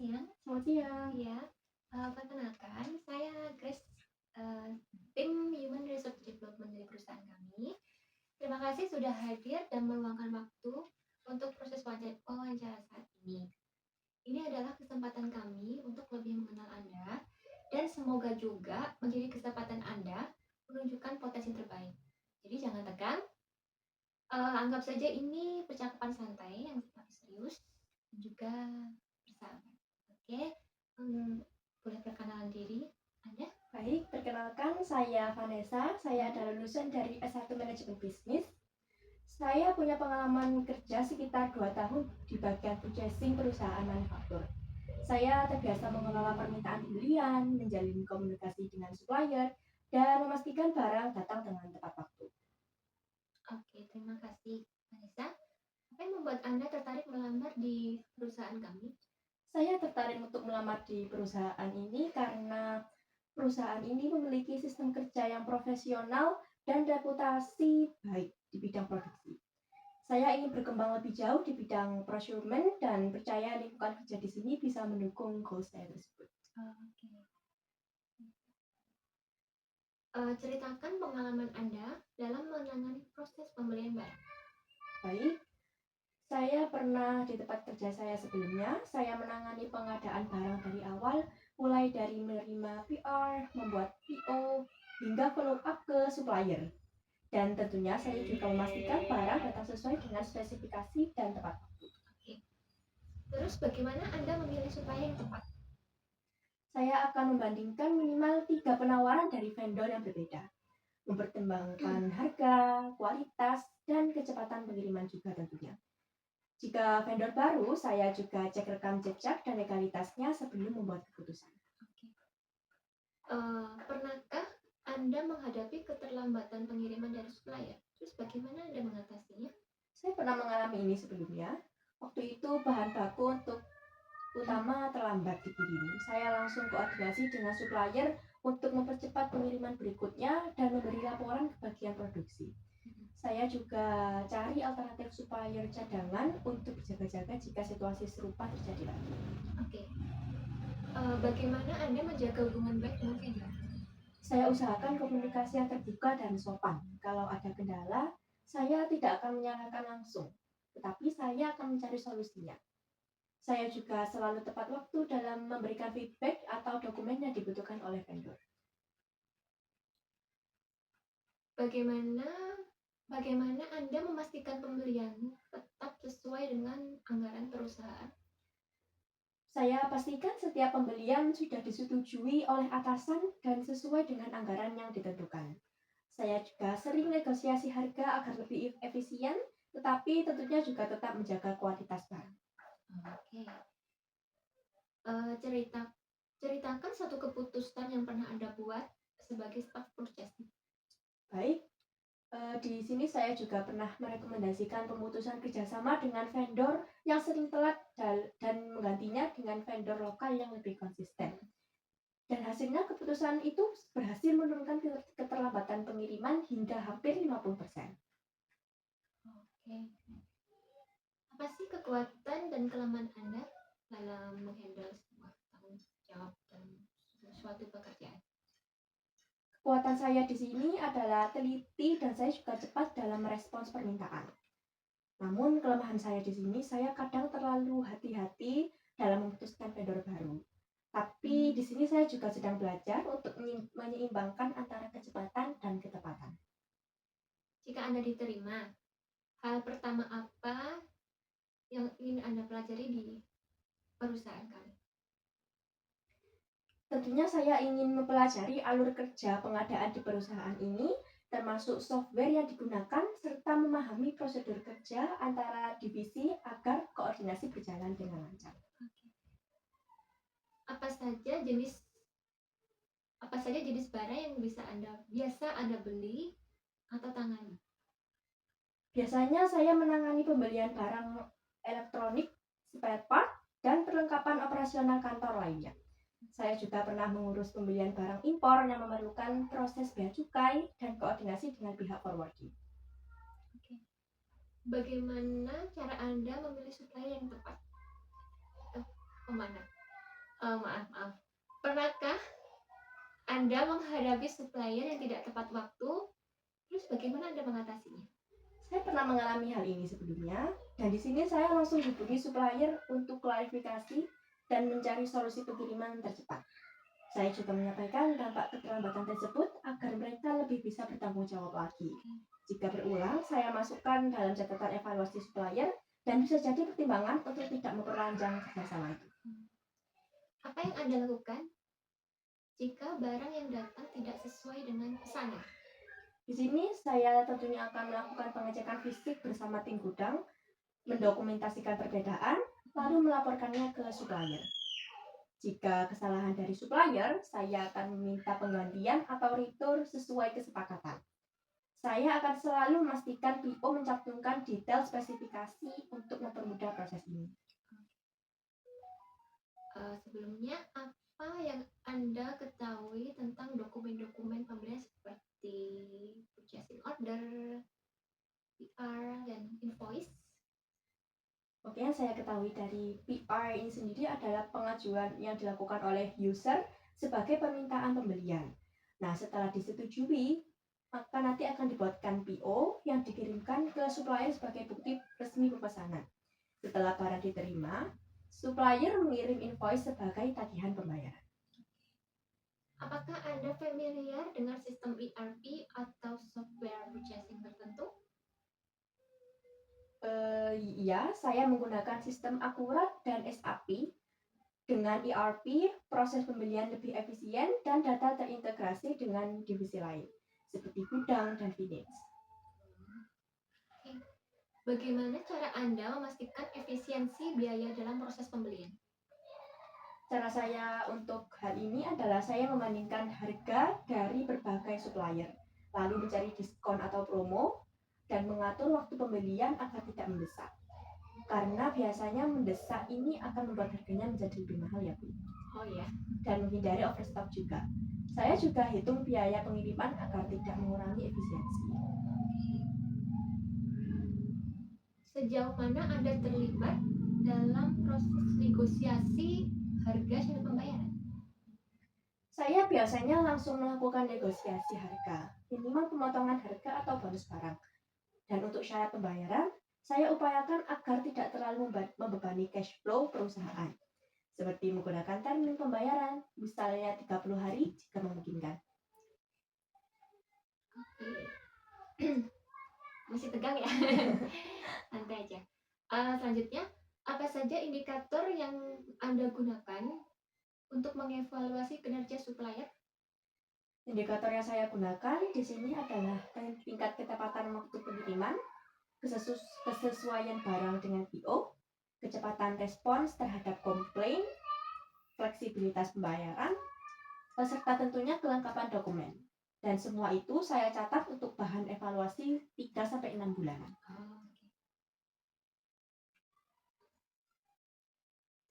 siang. Selamat siang. Iya, perkenalkan saya Grace, eee, tim Human Resource Development dari perusahaan kami. Terima kasih sudah hadir dan meluangkan waktu untuk proses wawancara saat ini. Ini adalah kesempatan kami untuk lebih mengenal Anda dan semoga juga menjadi kesempatan Anda menunjukkan potensi terbaik. Jadi jangan tegang, anggap saja ini percakapan santai yang tapi serius dan juga bersahabat. Oke, boleh perkenalan diri Anda? Baik, perkenalkan saya Vanessa. Saya adalah lulusan dari S1 Manajemen Bisnis. Saya punya pengalaman kerja sekitar 2 tahun di bagian purchasing perusahaan manufaktur. Saya terbiasa mengelola permintaan pembelian, menjalin komunikasi dengan supplier, dan memastikan barang datang dengan tepat waktu. Oke, terima kasih Vanessa. Apa yang membuat Anda tertarik melamar di perusahaan kami? Saya tertarik untuk melamar di perusahaan ini karena perusahaan ini memiliki sistem kerja yang profesional dan reputasi baik di bidang produksi. Saya ingin berkembang lebih jauh di bidang procurement dan percaya lingkungan kerja di sini bisa mendukung goal saya tersebut. Oke. Ceritakan pengalaman Anda dalam menangani proses pembelian barang. Baik, saya pernah di tempat kerja saya sebelumnya, saya menangani pengadaan barang dari awal, mulai dari menerima PR, membuat PO, hingga follow up ke supplier. Dan tentunya saya juga memastikan barang datang sesuai dengan spesifikasi dan tepat waktu. Oke. Terus bagaimana Anda memilih supplier yang tepat? Saya akan membandingkan minimal 3 penawaran dari vendor yang berbeda. Mempertimbangkan harga, kualitas, dan kecepatan pengiriman juga tentunya. Jika vendor baru, saya juga cek rekam jejak dan legalitasnya sebelum membuat keputusan. Oke. Pernahkah Anda menghadapi keterlambatan pengiriman dari supplier? Terus bagaimana Anda mengatasinya? Saya pernah mengalami ini sebelumnya. Waktu itu bahan baku untuk utama terlambat dikirim. Saya langsung koordinasi dengan supplier untuk mempercepat pengiriman berikutnya dan memberi laporan ke bagian produksi. Saya juga cari alternatif supplier cadangan untuk berjaga-jaga jika situasi serupa terjadi lagi. Oke. Bagaimana Anda menjaga hubungan baik dengan vendor? Saya usahakan komunikasi yang terbuka dan sopan. Kalau ada kendala, saya tidak akan menyalahkan langsung, tetapi saya akan mencari solusinya. Saya juga selalu tepat waktu dalam memberikan feedback atau dokumen yang dibutuhkan oleh vendor. Bagaimana Anda memastikan pembelian tetap sesuai dengan anggaran perusahaan? Saya pastikan setiap pembelian sudah disetujui oleh atasan dan sesuai dengan anggaran yang ditentukan. Saya juga sering negosiasi harga agar lebih efisien, tetapi tentunya juga tetap menjaga kualitas barang. Oke. Ceritakan satu keputusan yang pernah Anda buat sebagai staff purchasing. Baik, di sini saya juga pernah merekomendasikan pemutusan kerjasama dengan vendor yang sering telat dan menggantinya dengan vendor lokal yang lebih konsisten. Dan hasilnya keputusan itu berhasil menurunkan keterlambatan pengiriman hingga hampir 50%. Oke. Apa sih kekuatan dan kelemahan Anda dalam menghandle sebuah tanggung jawab dan suatu pekerjaan? Kekuatan saya di sini adalah teliti dan saya juga cepat dalam merespons permintaan. Namun kelemahan saya di sini, saya kadang terlalu hati-hati dalam memutuskan vendor baru. Tapi di sini saya juga sedang belajar untuk menyeimbangkan antara kecepatan dan ketepatan. Jika Anda diterima, hal pertama apa yang ingin Anda pelajari di perusahaan kami? Tentunya saya ingin mempelajari alur kerja pengadaan di perusahaan ini, termasuk software yang digunakan, serta memahami prosedur kerja antara divisi agar koordinasi berjalan dengan lancar. Apa saja jenis barang yang biasa Anda beli atau tangani? Biasanya saya menangani pembelian barang elektronik, spare part, dan perlengkapan operasional kantor lainnya. Saya juga pernah mengurus pembelian barang impor yang memerlukan proses bea cukai dan koordinasi dengan pihak forwarding. Oke. Bagaimana cara Anda memilih supplier yang tepat? Kemana? Maaf maaf. Pernahkah Anda menghadapi supplier yang tidak tepat waktu? Terus bagaimana Anda mengatasinya? Saya pernah mengalami hal ini sebelumnya, dan di sini saya langsung hubungi supplier untuk klarifikasi dan mencari solusi pengiriman tercepat. Saya juga menyampaikan dampak keterlambatan tersebut agar mereka lebih bisa bertanggung jawab lagi. Jika berulang, saya masukkan dalam catatan evaluasi supplier dan bisa jadi pertimbangan untuk tidak memperpanjang kerjasama itu. Apa yang Anda lakukan jika barang yang datang tidak sesuai dengan pesanan? Di sini saya tentunya akan melakukan pengecekan fisik bersama tim gudang, mendokumentasikan perbedaan, lalu melaporkannya ke supplier. Jika kesalahan dari supplier, saya akan meminta penggantian atau retur sesuai kesepakatan. Saya akan selalu memastikan PO mencantumkan detail spesifikasi untuk mempermudah proses ini. Sebelumnya, apa yang Anda ketahui tentang dokumen-dokumen pembelian seperti purchasing order, PR, dan invoice? Oke, yang saya ketahui dari PR ini sendiri adalah pengajuan yang dilakukan oleh user sebagai permintaan pembelian. Nah, setelah disetujui, maka nanti akan dibuatkan PO yang dikirimkan ke supplier sebagai bukti resmi pemesanan. Setelah barang diterima, supplier mengirim invoice sebagai tagihan pembayaran. Apakah Anda familiar dengan sistem ERP atau software purchasing tertentu? Ya, saya menggunakan sistem akurat dan SAP. Dengan ERP, proses pembelian lebih efisien dan data terintegrasi dengan divisi lain, seperti gudang dan finance. Bagaimana cara Anda memastikan efisiensi biaya dalam proses pembelian? Cara saya untuk hal ini adalah saya membandingkan harga dari berbagai supplier, lalu mencari diskon atau promo, dan mengatur waktu pembelian agar tidak mendesak. Karena biasanya mendesak ini akan membuat harganya menjadi lebih mahal ya Bu. Oh ya. Dan menghindari overstock juga. Saya juga hitung biaya pengiriman agar tidak mengurangi efisiensi. Sejauh mana Anda terlibat dalam proses negosiasi harga syarat pembayaran? Saya biasanya langsung melakukan negosiasi harga, minimal pemotongan harga atau bonus barang. Dan untuk syarat pembayaran, saya upayakan agar tidak terlalu membebani cash flow perusahaan, seperti menggunakan termin pembayaran, misalnya 30 hari jika memungkinkan. Masih tegang ya? Santai aja. Selanjutnya, apa saja indikator yang Anda gunakan untuk mengevaluasi kinerja supplier? Indikator yang saya gunakan di sini adalah tingkat ketepatan waktu pengiriman, kesesuaian barang dengan PO, kecepatan respons terhadap komplain, fleksibilitas pembayaran, serta tentunya kelengkapan dokumen. Dan semua itu saya catat untuk bahan evaluasi 3-6 bulanan.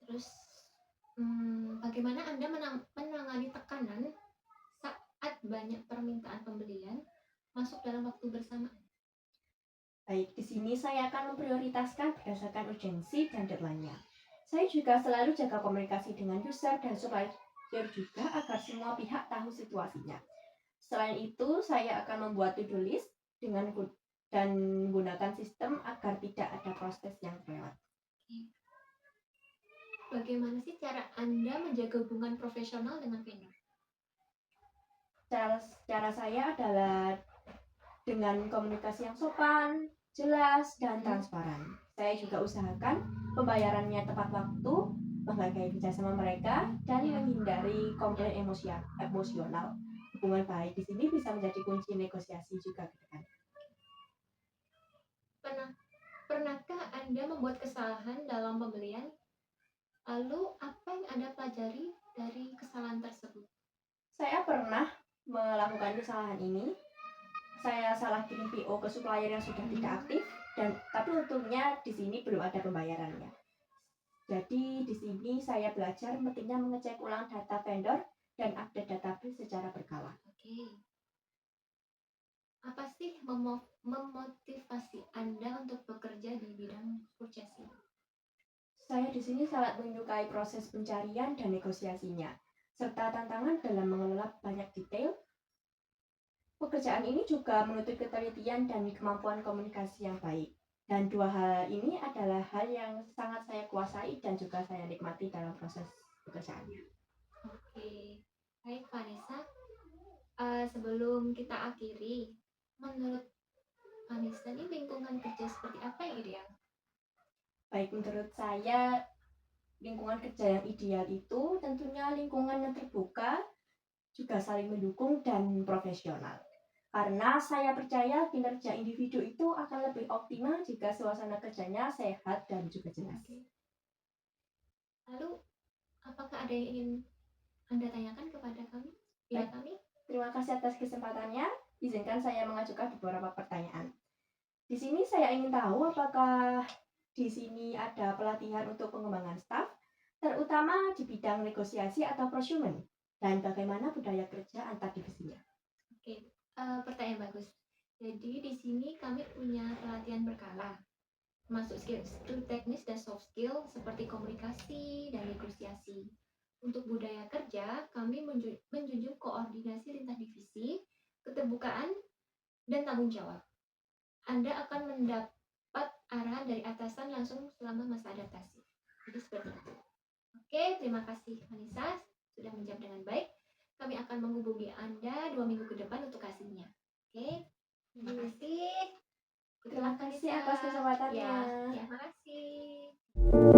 Terus, bagaimana Anda menangani tekanan saat banyak permintaan pembelian masuk dalam waktu bersamaan? Baik, di sini saya akan memprioritaskan berdasarkan urgensi dan deadline-nya. Saya juga selalu jaga komunikasi dengan user dan supplier juga agar semua pihak tahu situasinya. Selain itu, saya akan membuat to-do list dan menggunakan sistem agar tidak ada proses yang lewat. Bagaimana sih cara Anda menjaga hubungan profesional dengan vendor? Cara saya adalah dengan komunikasi yang sopan, jelas, dan transparan. Saya juga usahakan pembayarannya tepat waktu, menghargai kerjasama mereka, dan menghindari komplain emosional. Hubungan baik di sini bisa menjadi kunci negosiasi juga ke depan. Pernahkah Anda membuat kesalahan dalam pembelian? Lalu, apa yang Anda pelajari dari kesalahan tersebut? Saya pernah melakukan kesalahan ini. Saya salah kirim PO ke supplier yang sudah tidak aktif, tapi untungnya di sini belum ada pembayarannya. Jadi di sini saya belajar pentingnya mengecek ulang data vendor dan update database secara berkala. Oke. Apa sih memotivasi Anda untuk bekerja di bidang purchasing? Saya di sini sangat menyukai proses pencarian dan negosiasinya, serta tantangan dalam mengelola banyak detail. Pekerjaan ini juga menuntut ketelitian dan kemampuan komunikasi yang baik. Dan dua hal ini adalah hal yang sangat saya kuasai dan juga saya nikmati dalam proses pekerjaannya. Oke, baik Vanessa. Sebelum kita akhiri, menurut Vanessa ini lingkungan kerja seperti apa yang ideal? Baik, menurut saya lingkungan kerja yang ideal itu tentunya lingkungan yang terbuka, juga saling mendukung dan profesional. Karena saya percaya kinerja individu itu akan lebih optimal jika suasana kerjanya sehat dan juga jelas. Oke. Lalu, apakah ada yang ingin Anda tanyakan kepada kami? Pihak kami? Terima kasih atas kesempatannya. Izinkan saya mengajukan beberapa pertanyaan. Di sini saya ingin tahu apakah di sini ada pelatihan untuk pengembangan staf, terutama di bidang negosiasi atau procurement, dan bagaimana budaya kerja antar divisinya. Oke, pertanyaan bagus. Jadi di sini kami punya pelatihan berkala, termasuk skill teknis dan soft skill seperti komunikasi dan negosiasi. Untuk budaya kerja, kami menjunjung koordinasi lintas divisi, keterbukaan, dan tanggung jawab. Anda akan mendapat arahan dari atasan langsung selama masa adaptasi. Jadi seperti itu. Oke, terima kasih Vanessa sudah menjawab dengan baik. Kami akan menghubungi Anda 2 minggu ke depan untuk hasilnya. Oke, terima kasih. Terima kasih atas kesempatannya. Ya, terima kasih.